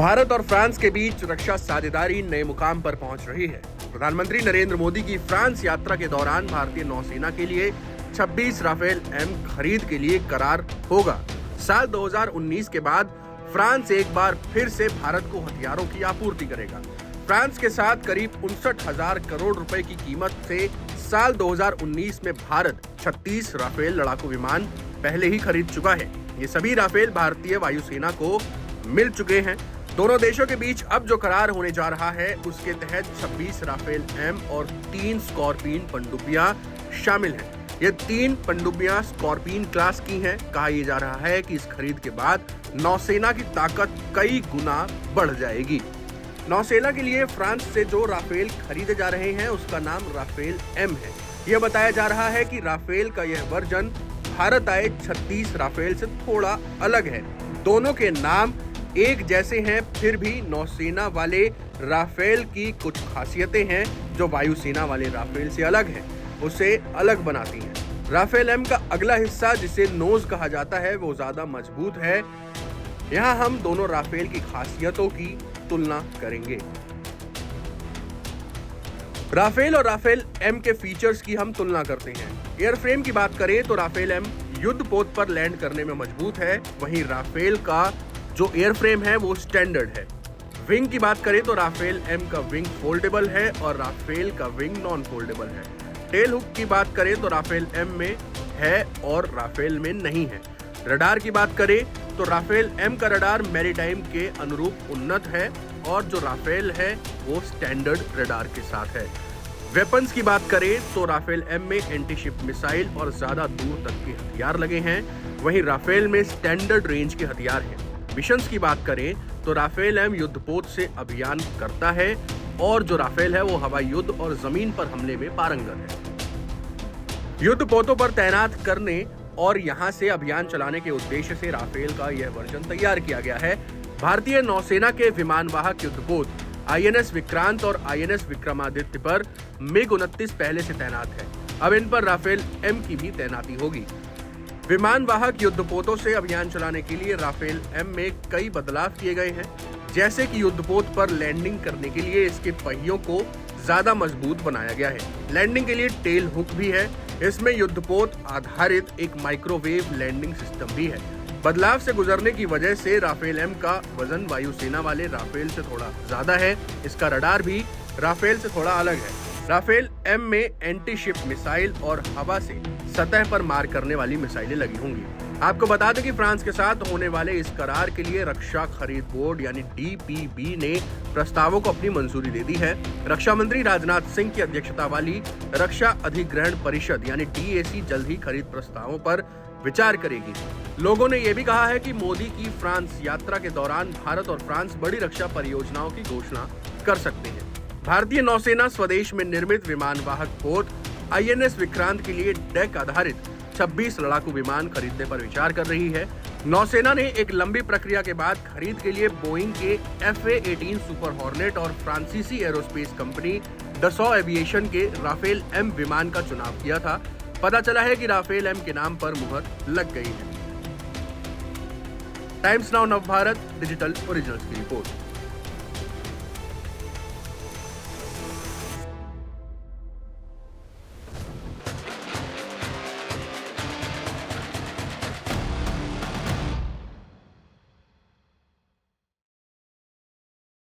भारत और फ्रांस के बीच रक्षा साझेदारी नए मुकाम पर पहुंच रही है। प्रधानमंत्री नरेंद्र मोदी की फ्रांस यात्रा के दौरान भारतीय नौसेना के लिए 26 राफेल एम खरीद के लिए करार होगा। साल 2019 के बाद फ्रांस एक बार फिर से भारत को हथियारों की आपूर्ति करेगा। फ्रांस के साथ करीब 59,000 करोड़ रुपए की कीमत से साल 2019 में भारत 36 राफेल लड़ाकू विमान पहले ही खरीद चुका है। ये सभी राफेल भारतीय वायुसेना को मिल चुके हैं। दोनों देशों के बीच अब जो करार होने जा रहा है उसके तहत 26 राफेल एम और 3 स्कॉर्पियन पनडुब्बियां शामिल हैं। ये 3 पनडुब्बियां स्कॉर्पियन क्लास की हैं। कहा यह जा रहा है कि इस खरीद के बाद नौसेना की ताकत कई गुना बढ़ जाएगी। नौसेना के लिए फ्रांस से जो राफेल खरीदे जा रहे हैं उसका नाम राफेल एम है। यह बताया जा रहा है कि राफेल का यह वर्जन भारत आए 36 राफेल से थोड़ा अलग है। दोनों के नाम एक जैसे हैं, फिर भी नौसेना वाले राफेल की कुछ खासियतें हैं जो वायुसेना वाले राफेल से अलग हैं, उसे अलग बनाती हैं। राफेल एम का अगला हिस्सा जिसे नोज कहा जाता है वो ज्यादा मजबूत है। यहाँ हम दोनों राफेल की खासियतों की तुलना करेंगे। राफेल और राफेल एम के फीचर्स की हम तुलना करते हैं। एयरफ्रेम की बात करें तो राफेल एम युद्धपोत पर लैंड करने में मजबूत है, वहीं राफेल का जो एयरफ्रेम है वो स्टैंडर्ड है। विंग की बात करें तो राफेल एम का विंग फोल्डेबल है और राफेल का विंग नॉन फोल्डेबल है। टेल हुक की बात करें तो राफेल एम में है और राफेल में नहीं है। रडार की बात करें तो राफेल एम का रडार मैरीटाइम के अनुरूप उन्नत है और जो राफेल है वो स्टैंडर्ड रडार के साथ है। वेपन्स की बात करें तो राफेल एम में एंटी शिप मिसाइल और ज्यादा दूर तक के हथियार लगे हैं, वहीं राफेल में स्टैंडर्ड रेंज के हथियार हैं। मिशंस की बात करें तो राफेल एम युद्धपोत से अभियान करता है और जो राफेल है वो हवाई युद्ध और जमीन पर हमले में पारंगत है। युद्धपोतों पर तैनात करने और यहां से अभियान चलाने के उद्देश्य से राफेल का यह वर्जन तैयार किया गया है। भारतीय नौसेना के विमानवाहक युद्धपोत INS विक्रांत और INS विक्रमादित्य पर MiG-29 पहले से तैनात है। अब इन पर राफेल एम की भी तैनाती होगी। विमानवाहक युद्धपोतों से अभियान चलाने के लिए राफेल एम में कई बदलाव किए गए हैं, जैसे कि युद्धपोत पर लैंडिंग करने के लिए इसके पहियों को ज्यादा मजबूत बनाया गया है। लैंडिंग के लिए टेल हुक भी है। इसमें युद्धपोत आधारित एक माइक्रोवेव लैंडिंग सिस्टम भी है। बदलाव से गुजरने की वजह से राफेल एम का वजन वायुसेना वाले राफेल से थोड़ा ज्यादा है। इसका रडार भी राफेल से थोड़ा अलग है। राफेल एम में एंटी शिप मिसाइल और हवा से सतह पर मार करने वाली मिसाइलें लगी होंगी। आपको बता दें कि फ्रांस के साथ होने वाले इस करार के लिए रक्षा खरीद बोर्ड यानी DPB ने प्रस्तावों को अपनी मंजूरी दे दी है। रक्षा मंत्री राजनाथ सिंह की अध्यक्षता वाली रक्षा अधिग्रहण परिषद यानी DAC जल्द ही खरीद प्रस्तावों पर विचार करेगी। लोगों ने यह भी कहा है कि मोदी की फ्रांस यात्रा के दौरान भारत और फ्रांस बड़ी रक्षा परियोजनाओं की घोषणा कर सकते हैं। भारतीय नौसेना स्वदेश में निर्मित विमानवाहक पोत INS विक्रांत के लिए डेक आधारित 26 लड़ाकू विमान खरीदने पर विचार कर रही है। नौसेना ने एक लंबी प्रक्रिया के बाद खरीद के लिए बोइंग के FA-18 सुपर हॉर्नेट और फ्रांसीसी एरोस्पेस कंपनी डसॉ एविएशन के राफेल एम विमान का चुनाव किया था। पता चला है कि राफेल एम के नाम पर मुहर लग गई है। Times now Navbharat digital originals की रिपोर्ट।